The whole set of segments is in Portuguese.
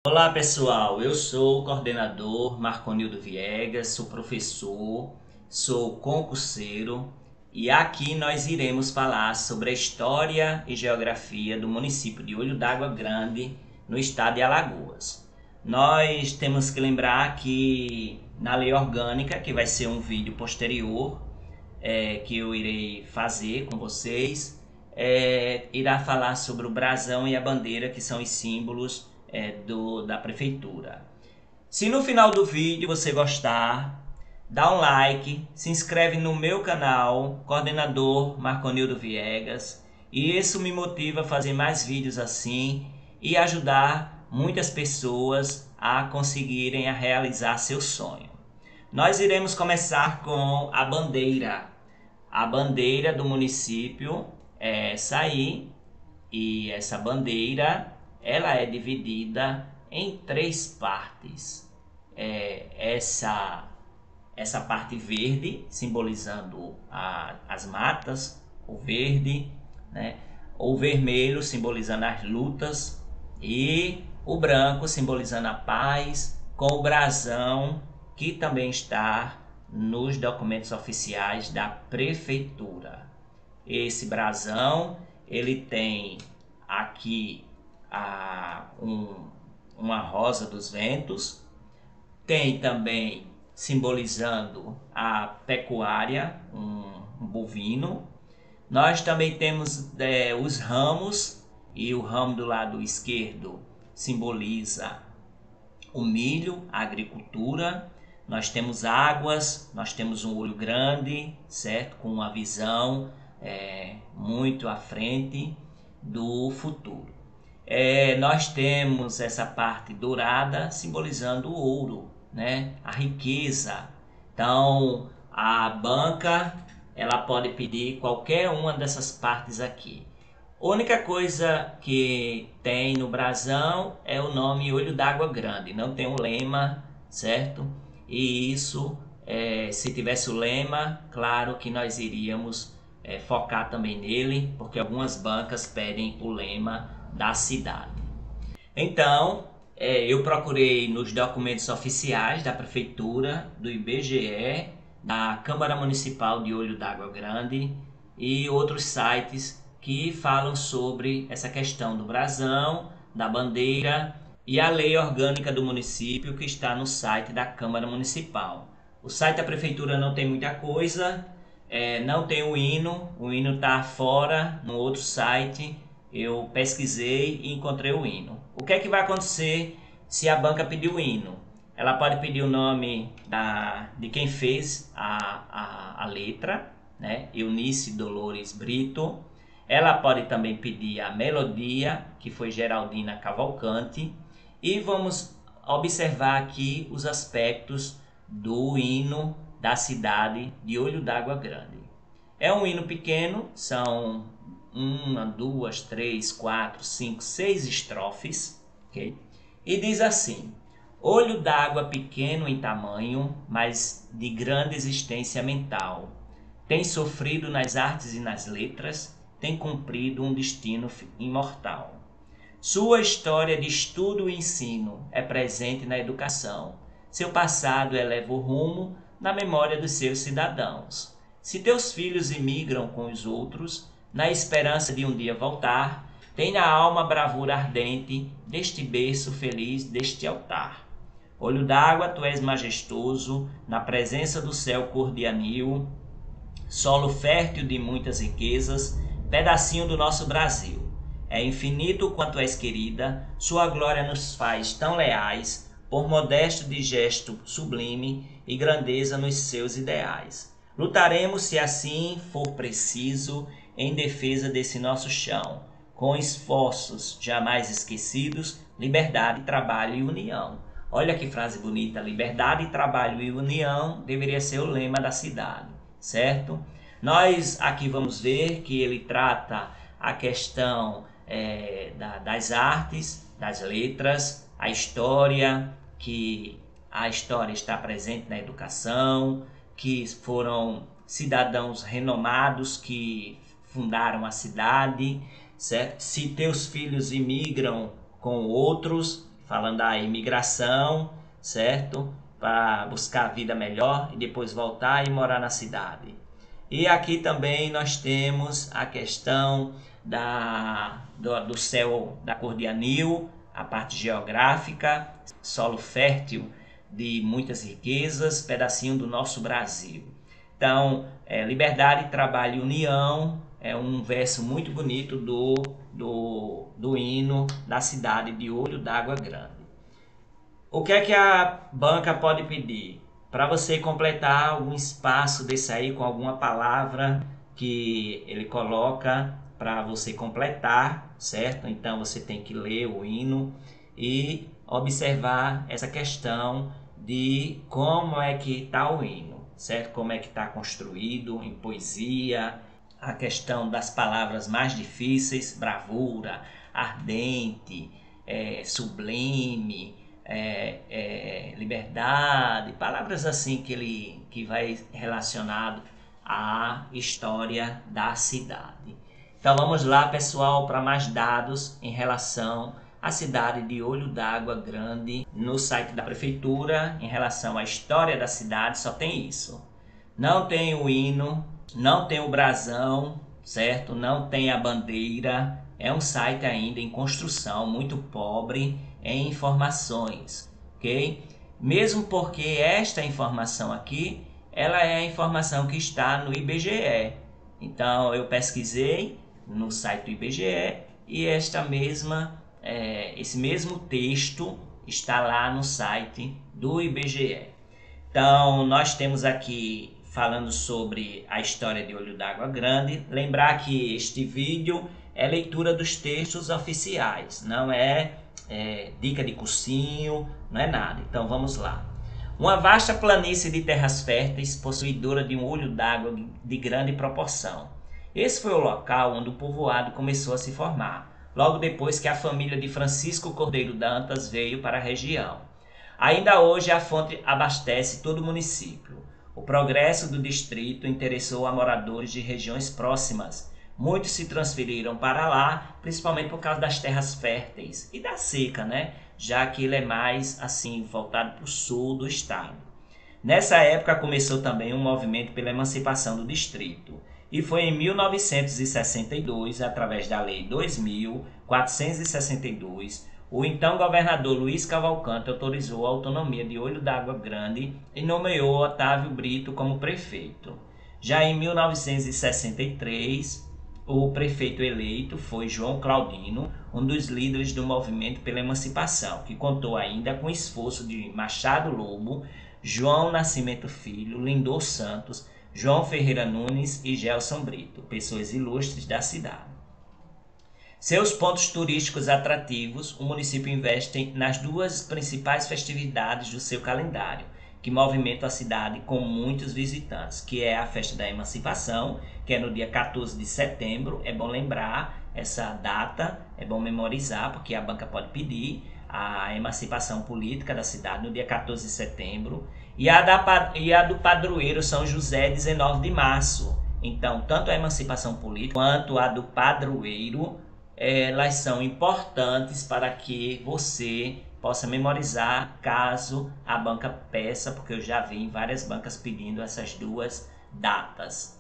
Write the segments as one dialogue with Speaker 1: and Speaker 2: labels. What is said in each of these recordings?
Speaker 1: Olá pessoal, eu sou o coordenador Marconildo Viegas, sou professor, sou concurseiro e aqui nós iremos falar sobre a história e geografia do município de Olho d'Água Grande, no estado de Alagoas. Nós temos que lembrar que na lei orgânica, que vai ser um vídeo posterior, que eu irei fazer com vocês, irá falar sobre o brasão e a bandeira, que são os símbolos da prefeitura. Se no final do vídeo você gostar, dá um like, se inscreve no meu canal, Coordenador Marconildo Viegas, e isso me motiva a fazer mais vídeos assim e ajudar muitas pessoas a conseguirem realizar seu sonho. Nós iremos começar com a bandeira. A bandeira do município é essa aí, e essa bandeira ela é dividida em três partes. Essa parte verde, simbolizando as matas, o verde, né? O vermelho, simbolizando as lutas, e o branco, simbolizando a paz, com o brasão, que também está nos documentos oficiais da prefeitura. Esse brasão, ele tem aqui uma rosa dos ventos, tem também simbolizando a pecuária, um bovino. Nós também temos os ramos, e o ramo do lado esquerdo simboliza o milho, a agricultura. Nós temos águas, nós temos um olho grande, certo? Com uma visão muito à frente do futuro. Nós temos essa parte dourada simbolizando o ouro, né? A riqueza. Então a banca ela pode pedir qualquer uma dessas partes aqui. A única coisa que tem no brasão é o nome Olho d'Água Grande, não tem um lema, certo? E isso, se tivesse o lema, claro que nós iríamos focar também nele, porque algumas bancas pedem o lema da cidade. Então, eu procurei nos documentos oficiais da prefeitura, do IBGE, da Câmara Municipal de Olho d'Água Grande e outros sites que falam sobre essa questão do brasão, da bandeira e a lei orgânica do município, que está no site da Câmara Municipal. O site da prefeitura não tem muita coisa, não tem o hino está fora, no outro site. Eu pesquisei e encontrei o hino. O que é que vai acontecer se a banca pedir o hino? Ela pode pedir o nome de quem fez a letra, né? Eunice Dolores Brito. Ela pode também pedir a melodia, que foi Geraldina Cavalcante. E vamos observar aqui os aspectos do hino da cidade de Olho d'Água Grande. É um hino pequeno, são 1, 2, 3, 4, 5, 6 estrofes, okay? E diz assim: olho d'água pequeno em tamanho, mas de grande existência mental, tem sofrido nas artes e nas letras, tem cumprido um destino imortal. Sua história de estudo e ensino é presente na educação. Seu passado eleva o rumo na memória dos seus cidadãos. Se teus filhos imigram com os outros, na esperança de um dia voltar, tem na alma a bravura ardente deste berço feliz, deste altar. Olho d'água, tu és majestoso, na presença do céu cor de anil, solo fértil de muitas riquezas, pedacinho do nosso Brasil. É infinito quanto és querida, sua glória nos faz tão leais, por modesto de gesto sublime e grandeza nos seus ideais. Lutaremos, se assim for preciso, em defesa desse nosso chão, com esforços jamais esquecidos, liberdade, trabalho e união. Olha que frase bonita, liberdade, trabalho e união deveria ser o lema da cidade, certo? Nós aqui vamos ver que ele trata a questão das artes, das letras, a história, que a história está presente na educação, que foram cidadãos renomados que fundaram a cidade, certo? Se teus filhos imigram com outros, falando da imigração, certo? Para buscar vida melhor e depois voltar e morar na cidade. E aqui também nós temos a questão do céu da cor de anil, a parte geográfica, solo fértil de muitas riquezas, pedacinho do nosso Brasil. Então, liberdade, trabalho e união é um verso muito bonito do hino da cidade de Olho d'Água Grande. O que é que a banca pode pedir? Para você completar algum espaço desse aí com alguma palavra que ele coloca para você completar, certo? Então você tem que ler o hino e observar essa questão de como é que está o hino, certo? Como é que está construído em poesia, a questão das palavras mais difíceis, bravura, ardente, sublime, liberdade, palavras assim que vai relacionado à história da cidade. Então vamos lá, pessoal, para mais dados em relação à cidade de Olho d'Água Grande. No site da prefeitura, em relação à história da cidade, só tem isso. Não tem o hino, não tem o brasão, certo? Não tem a bandeira. É um site ainda em construção, muito pobre em informações, ok? Mesmo porque esta informação aqui, ela é a informação que está no IBGE. Então eu pesquisei no site do IBGE e esse mesmo texto está lá no site do IBGE. Então nós temos aqui falando sobre a história de Olho d'Água Grande. Lembrar que este vídeo é leitura dos textos oficiais, não é dica de cursinho, não é nada. Então vamos lá. Uma vasta planície de terras férteis, possuidora de um olho d'água de grande proporção. Esse foi o local onde o povoado começou a se formar, logo depois que a família de Francisco Cordeiro Dantas veio para a região. Ainda hoje a fonte abastece todo o município. O progresso do distrito interessou a moradores de regiões próximas. Muitos se transferiram para lá, principalmente por causa das terras férteis e da seca, né? Já que ele é mais assim voltado para o sul do estado. Nessa época começou também um movimento pela emancipação do distrito. E foi em 1962, através da Lei 2.462, o então governador Luiz Cavalcante autorizou a autonomia de Olho d'Água Grande e nomeou Otávio Brito como prefeito. Já em 1963, o prefeito eleito foi João Claudino, um dos líderes do movimento pela emancipação, que contou ainda com o esforço de Machado Lobo, João Nascimento Filho, Lindor Santos, João Ferreira Nunes e Gelson Brito, pessoas ilustres da cidade. Seus pontos turísticos atrativos, o município investe nas duas principais festividades do seu calendário, que movimentam a cidade com muitos visitantes, que é a Festa da Emancipação, que é no dia 14 de setembro. É bom lembrar essa data, é bom memorizar, porque a banca pode pedir a emancipação política da cidade no dia 14 de setembro, e a do padroeiro São José, 19 de março. Então, tanto a emancipação política quanto a do padroeiro, elas são importantes para que você possa memorizar caso a banca peça, porque eu já vi em várias bancas pedindo essas duas datas.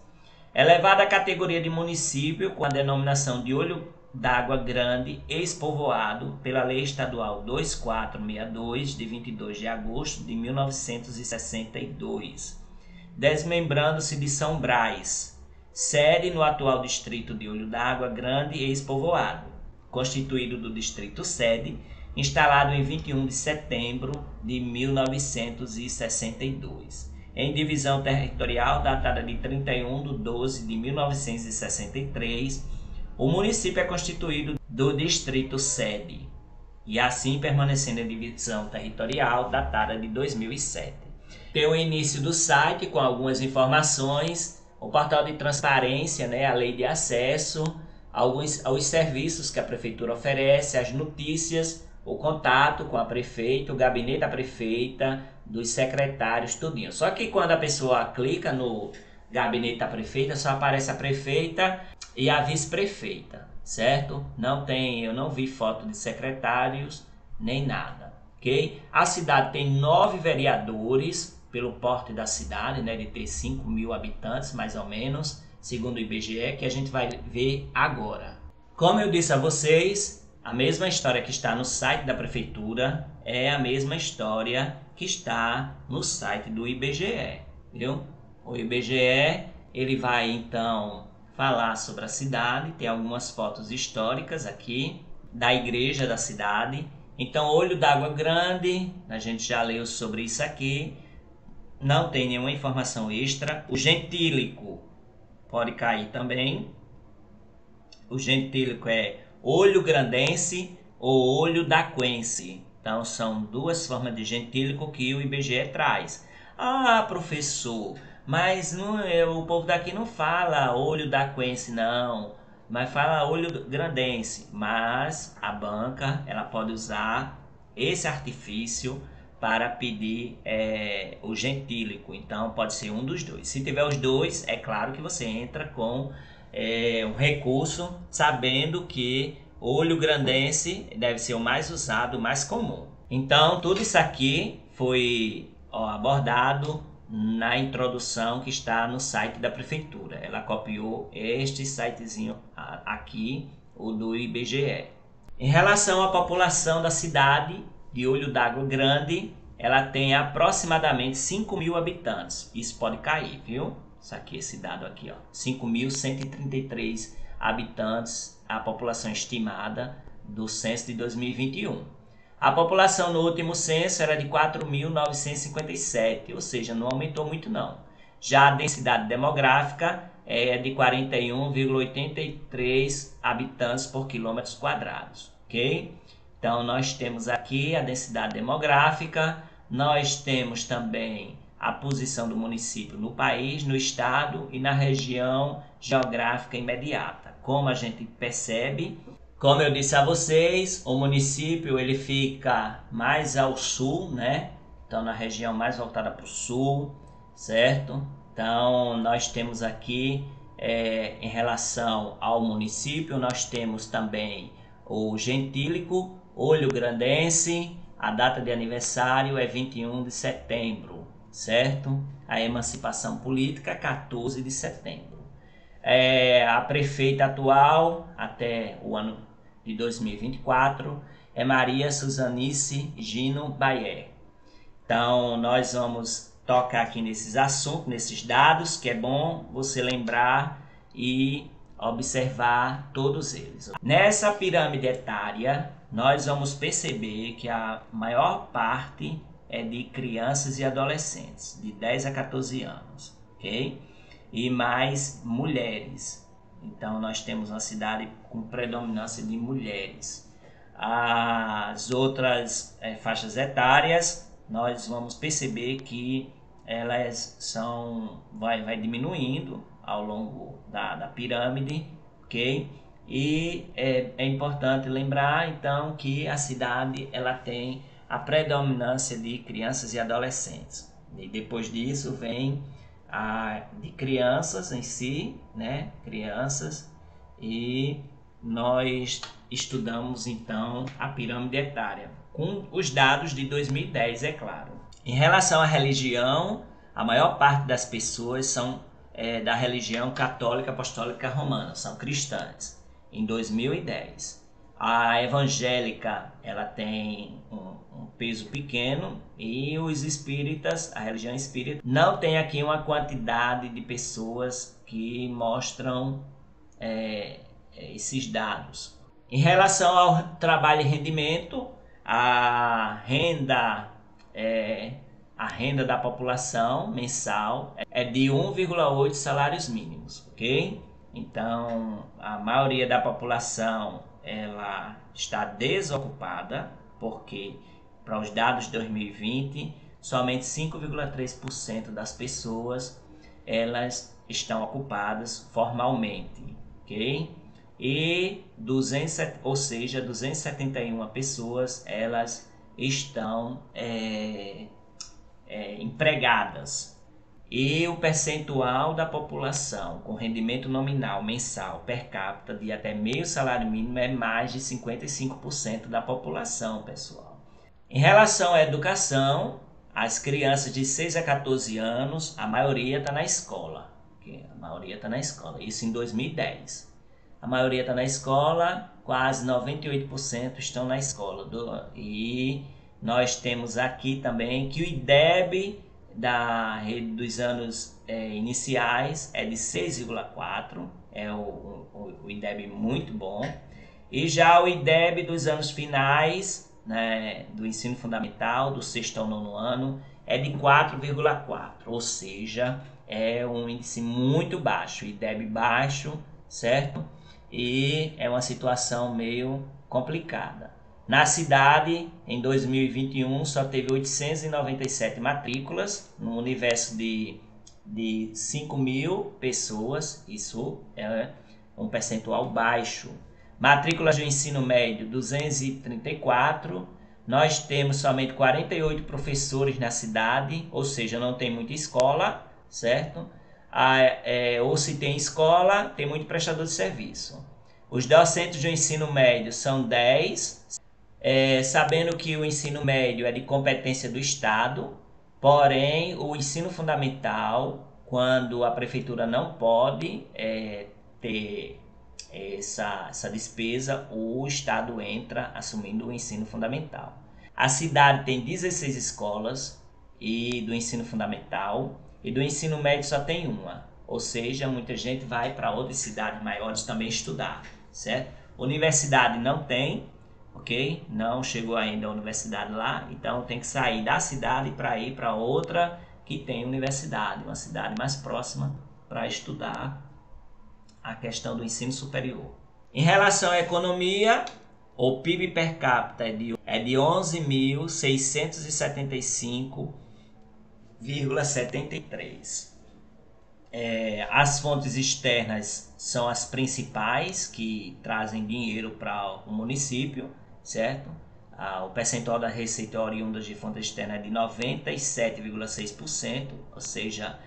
Speaker 1: Elevada à categoria de município com a denominação de Olho d'Água Grande, ex-povoado pela Lei Estadual 2462, de 22 de agosto de 1962, desmembrando-se de São Brás, sede no atual distrito de Olho d'Água Grande, ex-povoado, constituído do distrito sede, instalado em 21 de setembro de 1962. Em divisão territorial datada de 31 de 12 de 1963, o município é constituído do distrito sede, e assim permanecendo em divisão territorial datada de 2007. Tem o início do site com algumas informações, o portal de transparência, a lei de acesso, aos serviços que a prefeitura oferece, as notícias, o contato com a prefeita, o gabinete da prefeita, dos secretários, tudinho. Só que quando a pessoa clica no gabinete da prefeita, só aparece a prefeita e a vice-prefeita, certo? Eu não vi foto de secretários nem nada, ok? A cidade tem 9 vereadores, pelo porte da cidade, né, de ter 5.000 habitantes, mais ou menos, segundo o IBGE, que a gente vai ver agora. Como eu disse a vocês, a mesma história que está no site da prefeitura é a mesma história que está no site do IBGE, viu? O IBGE, ele vai então falar sobre a cidade, tem algumas fotos históricas aqui da igreja da cidade. Então, Olho d'Água Grande, a gente já leu sobre isso aqui, não tem nenhuma informação extra. O gentílico pode cair também. O gentílico é olho grandense ou olho daquense. Então, são duas formas de gentílico que o IBGE traz. Ah, professor, mas não, o povo daqui não fala olho daquense, não, mas fala olho grandense. Mas a banca, ela pode usar esse artifício para pedir o gentílico. Então, pode ser um dos dois. Se tiver os dois, é claro que você entra com um recurso, sabendo que olho grandense deve ser o mais usado, o mais comum. Então, tudo isso aqui foi abordado na introdução que está no site da prefeitura. Ela copiou este sitezinho aqui, o do IBGE. Em relação à população da cidade de Olho d'Água Grande, ela tem aproximadamente 5.000 habitantes. Isso pode cair, viu? Isso aqui, esse dado aqui, ó, 5.133 habitantes, a população estimada do censo de 2021. A população no último censo era de 4.957, ou seja, não aumentou muito não. Já a densidade demográfica é de 41,83 habitantes por quilômetros quadrados, ok? Então, nós temos aqui a densidade demográfica, nós temos também a posição do município no país, no estado e na região geográfica imediata. Como a gente percebe, como eu disse a vocês, o município ele fica mais ao sul, né? Então, na região mais voltada para o sul, certo? Então, nós temos aqui, em relação ao município, nós temos também o gentílico, olho grandense, a data de aniversário é 21 de setembro, certo? A emancipação política, 14 de setembro. A prefeita atual, até o ano de 2024, é Maria Suzanice Gino Bayer. Então, nós vamos tocar aqui nesses assuntos, nesses dados, que é bom você lembrar e observar todos eles. Nessa pirâmide etária, nós vamos perceber que a maior parte é de crianças e adolescentes, de 10 a 14 anos, ok? E mais mulheres. Então, nós temos uma cidade com predominância de mulheres. As outras faixas etárias, nós vamos perceber que elas vai diminuindo ao longo da pirâmide, ok? E é importante lembrar, então, que a cidade ela tem a predominância de crianças e adolescentes. E depois disso vem de crianças em si, né? Crianças, e nós estudamos, então, a pirâmide etária, com os dados de 2010, é claro. Em relação à religião, a maior parte das pessoas são da religião católica apostólica romana, são cristãs, em 2010. A evangélica, ela tem um peso pequeno, e os espíritas, a religião espírita, não tem aqui uma quantidade de pessoas que mostram esses dados. Em relação ao trabalho e rendimento, a renda da população mensal é de 1,8 salários mínimos, ok? Então, a maioria da população ela está desocupada, porque para os dados de 2020, somente 5,3% das pessoas elas estão ocupadas formalmente, ok? E 271 pessoas elas estão empregadas. E o percentual da população com rendimento nominal mensal per capita de até meio salário mínimo é mais de 55% da população, pessoal. Em relação à educação, as crianças de 6 a 14 anos, a maioria está na escola. A maioria está na escola, isso em 2010. A maioria está na escola, quase 98% estão na escola. E nós temos aqui também que o IDEB da rede dos anos iniciais é de 6,4, é o IDEB muito bom. E já o IDEB dos anos finais, né, do ensino fundamental, do 6º ao 9º ano, é de 4,4, ou seja, é um índice muito baixo, IDEB baixo, certo? E é uma situação meio complicada. Na cidade, em 2021, só teve 897 matrículas, no universo de 5 mil pessoas, isso é um percentual baixo. Matrículas do ensino médio, 234. Nós temos somente 48 professores na cidade, ou seja, não tem muita escola, certo? Ou se tem escola, tem muito prestador de serviço. Os docentes do ensino médio são 10, sabendo que o ensino médio é de competência do Estado, porém o ensino fundamental, quando a prefeitura não pode ter essa despesa, o Estado entra assumindo o ensino fundamental. A cidade tem 16 escolas e do ensino fundamental, e do ensino médio só tem uma, ou seja, muita gente vai para outras cidades maiores também estudar, certo? Universidade não tem, ok? Não chegou ainda a universidade lá, então tem que sair da cidade para ir para outra que tem universidade, uma cidade mais próxima para estudar a questão do ensino superior. Em relação à economia, o PIB per capita é de 11.675,73. As fontes externas são as principais que trazem dinheiro para o município, certo? O percentual da receita oriunda de fonte externa é de 97,6%, ou seja,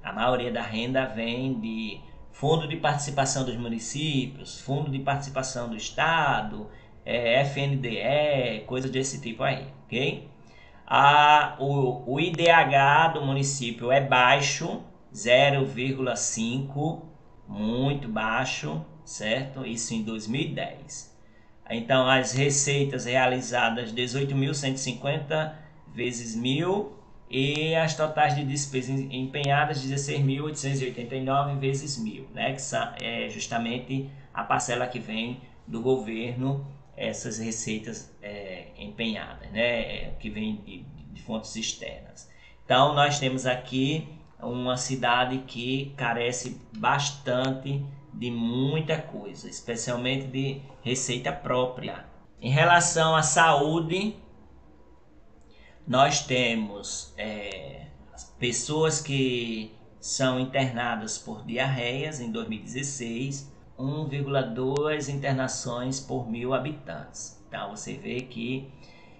Speaker 1: a maioria da renda vem de fundo de participação dos municípios, fundo de participação do estado, FNDE, coisas desse tipo aí, ok? O IDH do município é baixo, 0,5, muito baixo, certo? Isso em 2010. Então, as receitas realizadas 18.150 vezes 1.000 e as totais de despesas empenhadas 16.889 vezes 1.000, né? Que é justamente a parcela que vem do governo, essas receitas empenhadas, né? Que vem de fontes externas. Então, nós temos aqui uma cidade que carece bastante de muita coisa, especialmente de receita própria. Em relação à saúde, nós temos pessoas que são internadas por diarreias em 2016, 1,2 internações por 1.000 habitantes. Então você vê que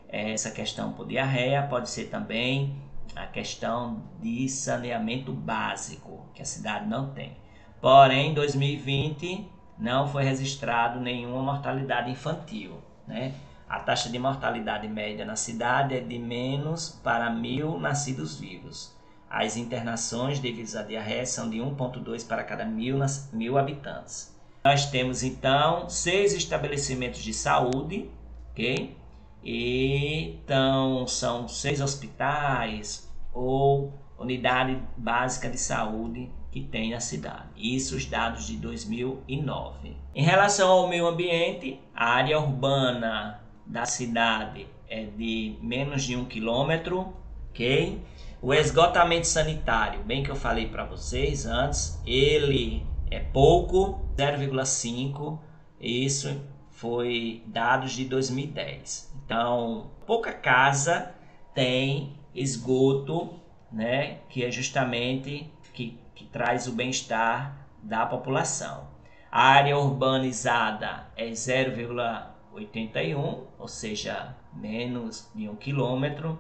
Speaker 1: essa questão por diarreia pode ser também a questão de saneamento básico, que a cidade não tem. Porém, em 2020 não foi registrado nenhuma mortalidade infantil, né? A taxa de mortalidade média na cidade é de menos para 1.000 nascidos vivos. As internações devido à diarreia são de 1,2 para cada 1.000 habitantes. Nós temos então 6 estabelecimentos de saúde, ok? Então são 6 hospitais ou unidade básica de saúde que tem na cidade. Isso os dados de 2009. Em relação ao meio ambiente, a área urbana da cidade é de menos de 1 quilômetro, ok? O esgotamento sanitário, bem que eu falei para vocês antes, ele é pouco, 0,5, isso foi dados de 2010. Então, pouca casa tem esgoto, né, que é justamente que traz o bem-estar da população. A área urbanizada é 0,81, ou seja, menos de 1 quilômetro,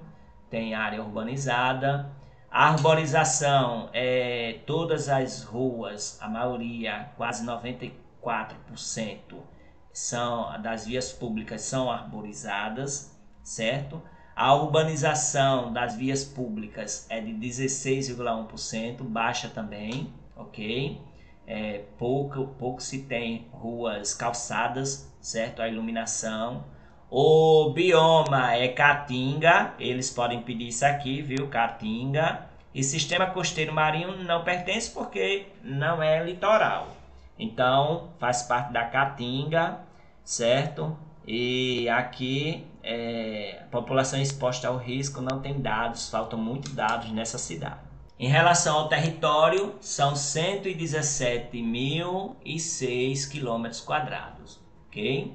Speaker 1: tem área urbanizada. A arborização é todas as ruas, a maioria, quase 94%, das vias públicas são arborizadas, certo? A urbanização das vias públicas é de 16,1%, baixa também, ok? Pouco se tem ruas calçadas, certo? A iluminação. O bioma é Caatinga, eles podem pedir isso aqui, viu? Caatinga. E sistema costeiro marinho não pertence porque não é litoral. Então, faz parte da Caatinga, certo? E aqui, a população exposta ao risco não tem dados, faltam muitos dados nessa cidade. Em relação ao território, são 117.006 km², ok?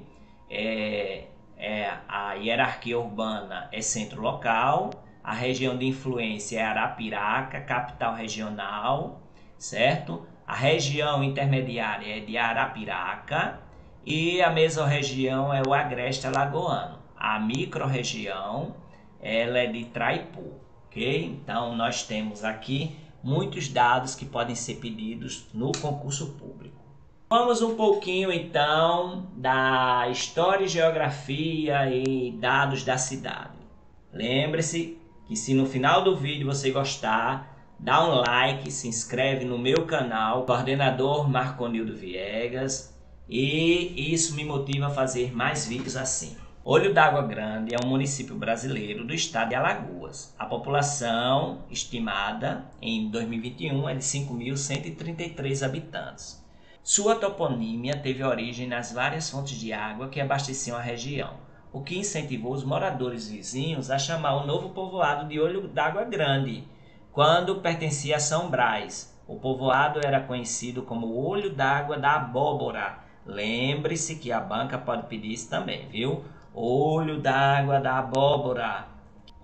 Speaker 1: A hierarquia urbana é centro local, a região de influência é Arapiraca, capital regional, certo? A região intermediária é de Arapiraca e a mesorregião é o Agreste Alagoano. A microrregião ela é de Traipu, ok? Então nós temos aqui muitos dados que podem ser pedidos no concurso público. Vamos um pouquinho então da história e geografia e dados da cidade. Lembre-se que se no final do vídeo você gostar, dá um like, se inscreve no meu canal, coordenador Marconildo Viegas, e isso me motiva a fazer mais vídeos assim. Olho d'Água Grande é um município brasileiro do estado de Alagoas. A população estimada em 2021 é de 5.133 habitantes. Sua toponímia teve origem nas várias fontes de água que abasteciam a região, o que incentivou os moradores vizinhos a chamar o novo povoado de Olho d'Água Grande, quando pertencia a São Brás. O povoado era conhecido como Olho d'Água da Abóbora. Lembre-se que a banca pode pedir isso também, viu? Olho d'Água da Abóbora.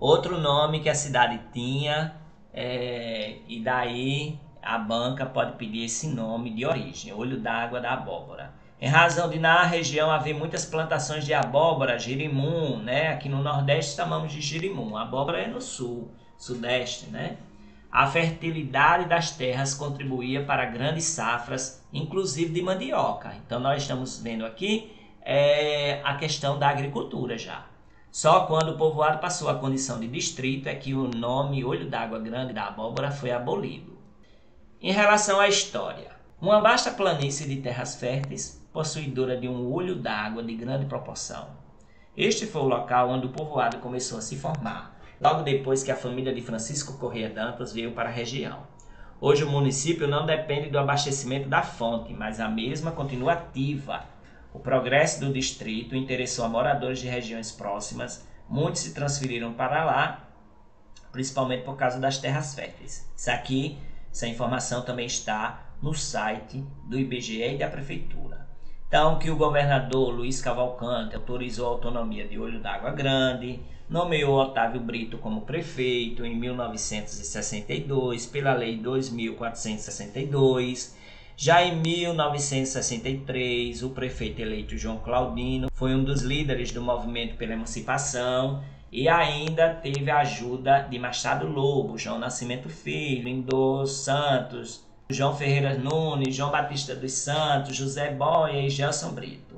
Speaker 1: Outro nome que a cidade tinha, e daí a banca pode pedir esse nome de origem, Olho d'Água da Abóbora. Em razão de na região haver muitas plantações de abóbora, girimum, né? Aqui no Nordeste chamamos de girimum, a abóbora é no Sul, Sudeste, né? A fertilidade das terras contribuía para grandes safras, inclusive de mandioca. Então nós estamos vendo aqui a questão da agricultura já. Só quando o povoado passou a condição de distrito é que o nome Olho d'Água Grande da Abóbora foi abolido. Em relação à história, uma vasta planície de terras férteis, possuidora de um olho d'água de grande proporção. Este foi o local onde o povoado começou a se formar, logo depois que a família de Francisco Corrêa Dantas veio para a região. Hoje o município não depende do abastecimento da fonte, mas a mesma continua ativa. O progresso do distrito interessou a moradores de regiões próximas, muitos se transferiram para lá, principalmente por causa das terras férteis. Essa informação também está no site do IBGE e da Prefeitura. Então, que o governador Luiz Cavalcante autorizou a autonomia de Olho d'Água Grande, nomeou Otávio Brito como prefeito em 1962, pela Lei 2.462. Já em 1963, o prefeito eleito João Claudino foi um dos líderes do movimento pela emancipação e ainda teve a ajuda de Machado Lobo, João Nascimento Filho, Indô Santos, João Ferreira Nunes, João Batista dos Santos, José Boia e Gelson Brito.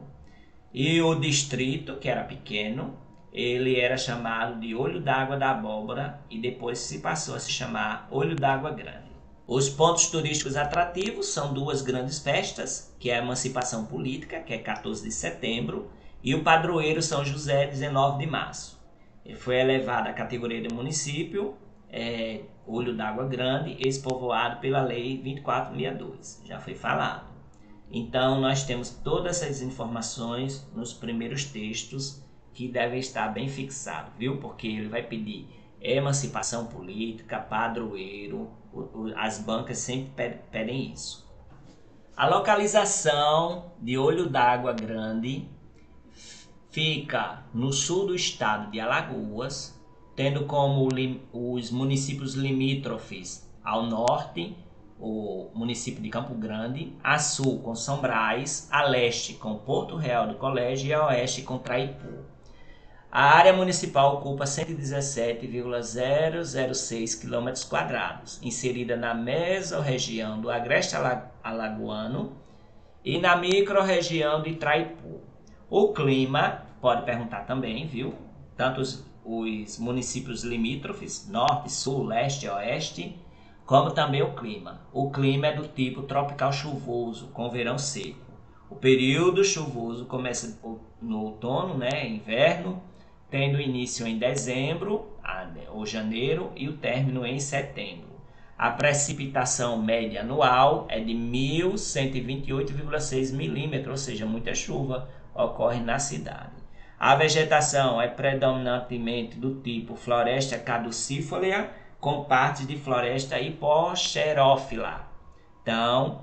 Speaker 1: E o distrito, que era pequeno, ele era chamado de Olho d'Água da Abóbora e depois se passou a se chamar Olho d'Água Grande. Os pontos turísticos atrativos são duas grandes festas, que é a Emancipação Política, que é 14 de setembro, e o Padroeiro São José, 19 de março. Ele foi elevado à categoria de município, Olho d'Água Grande, ex-povoado pela Lei 2462, já foi falado. Então nós temos todas essas informações nos primeiros textos que devem estar bem fixados, viu? Porque ele vai pedir emancipação política, padroeiro, as bancas sempre pedem isso. A localização de Olho d'Água Grande fica no sul do estado de Alagoas, tendo como os municípios limítrofes ao norte, o município de Campo Grande, a sul com São Brás, a leste com Porto Real do Colégio e a oeste com Traipu. A área municipal ocupa 117,006 km², inserida na mesorregião do Agreste Alagoano e na microrregião de Traipu. O clima, pode perguntar também, viu? tanto os municípios limítrofes, norte, sul, leste e oeste, como também o clima. O clima é do tipo tropical chuvoso, com verão seco. O período chuvoso começa no outono, inverno, tendo início em dezembro ou janeiro e o término em setembro. A precipitação média anual é de 1.128,6 milímetros, ou seja, muita chuva ocorre na cidade. A vegetação é predominantemente do tipo floresta caducifólia, com partes de floresta hipoxerófila. Então,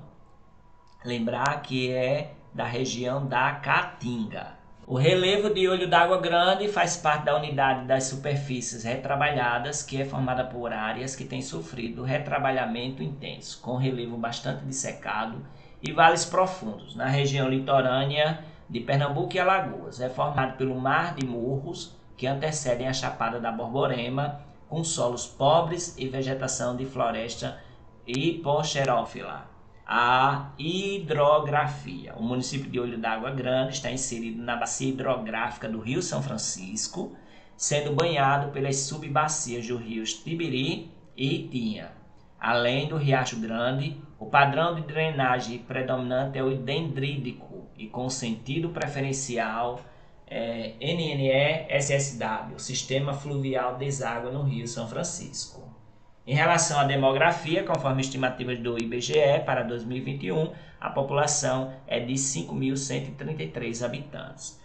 Speaker 1: lembrar que é da região da Caatinga. O relevo de Olho d'Água Grande faz parte da unidade das superfícies retrabalhadas, que é formada por áreas que têm sofrido retrabalhamento intenso, com relevo bastante dissecado e vales profundos, na região litorânea de Pernambuco e Alagoas. É formado pelo mar de morros que antecedem a Chapada da Borborema, com solos pobres e vegetação de floresta hipoxerófila. A hidrografia. O município de Olho d'Água Grande está inserido na bacia hidrográfica do Rio São Francisco, sendo banhado pelas subbacias dos rios Tibiri e Itinha. Além do Riacho Grande, o padrão de drenagem predominante é o dendrítico e com sentido preferencial NNE-SSW, Sistema Fluvial Deságua no Rio São Francisco. Em relação à demografia, conforme estimativas do IBGE para 2021, a população é de 5.133 habitantes.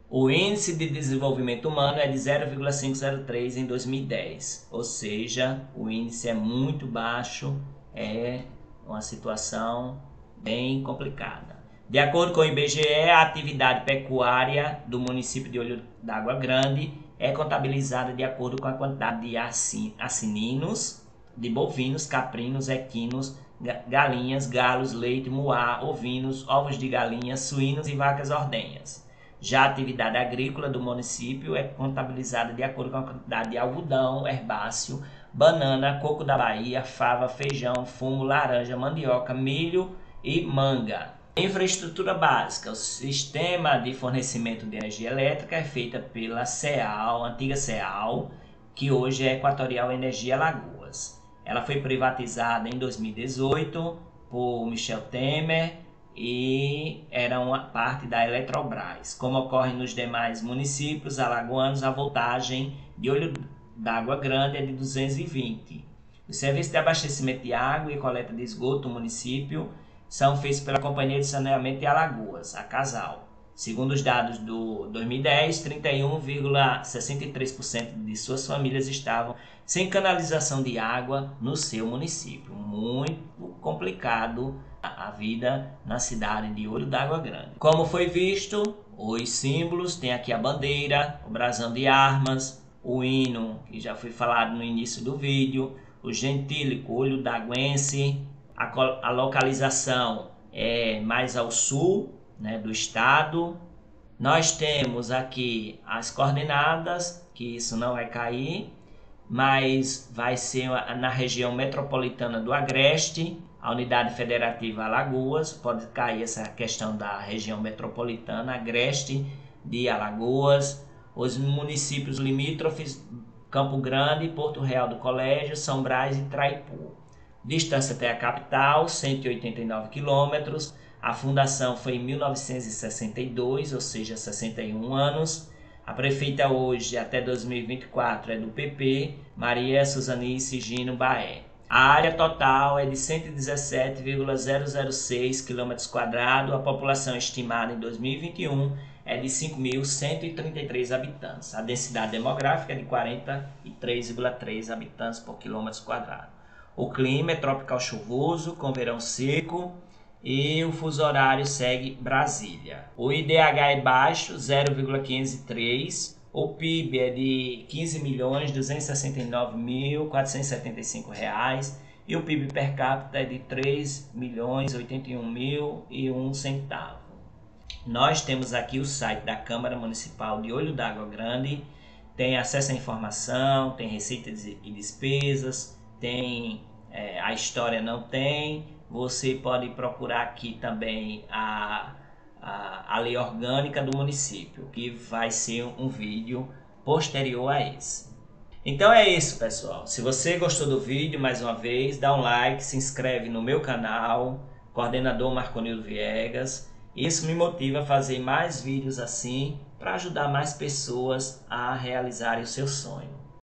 Speaker 1: O índice de desenvolvimento humano é de 0,503 em 2010, ou seja, o índice é muito baixo, é uma situação bem complicada. De acordo com o IBGE, a atividade pecuária do município de Olho d'Água Grande é contabilizada de acordo com a quantidade de assininos, de bovinos, caprinos, equinos, galinhas, galos, leite, moá, ovinos, ovos de galinhas, suínos e vacas ordenhas. Já a atividade agrícola do município é contabilizada de acordo com a quantidade de algodão, herbáceo, banana, coco da Bahia, fava, feijão, fumo, laranja, mandioca, milho e manga. Infraestrutura básica. O sistema de fornecimento de energia elétrica é feita pela CEAL, antiga CEAL, que hoje é Equatorial Energia Alagoas. Ela foi privatizada em 2018 por Michel Temer e era uma parte da Eletrobras. Como ocorre nos demais municípios alagoanos, a voltagem de Olho d'Água Grande é de 220. Os serviços de abastecimento de água e coleta de esgoto do município são feitos pela Companhia de Saneamento de Alagoas, a Casal. Segundo os dados do 2010, 31,63% de suas famílias estavam sem canalização de água no seu município. Muito complicado a vida na cidade de Olho d'Água Grande. Como foi visto, os símbolos, tem aqui a bandeira, o brasão de armas, o hino, que já foi falado no início do vídeo, o gentílico Olho d'Águense. A localização é mais ao sul, do estado. Nós temos aqui as coordenadas, que isso não vai cair, mas vai ser na região metropolitana do Agreste, a unidade federativa Alagoas. Pode cair essa questão da região metropolitana, Agreste de Alagoas. Os municípios limítrofes, Campo Grande, Porto Real do Colégio, São Brás e Traipu. Distância até a capital, 189 quilômetros. A fundação foi em 1962, ou seja, 61 anos. A prefeita hoje, até 2024, é do PP, Maria Suzanice Gino Baé. A área total é de 117,006 km². A população estimada em 2021 é de 5.133 habitantes. A densidade demográfica é de 43,3 habitantes por km². O clima é tropical chuvoso, com verão seco, e o fuso horário segue Brasília. O IDH é baixo, 0,503. O PIB é de R$ 15.269.475 e o PIB per capita é de R$ 3.081.001. Nós temos aqui o site da Câmara Municipal de Olho d'Água Grande, tem acesso à informação, tem receitas e despesas, tem a história não tem. Você pode procurar aqui também a lei orgânica do município, que vai ser um vídeo posterior a esse. Então é isso, pessoal. Se você gostou do vídeo, mais uma vez, dá um like, se inscreve no meu canal, Coordenador Marconildo Viegas. Isso me motiva a fazer mais vídeos assim para ajudar mais pessoas a realizarem o seu sonho.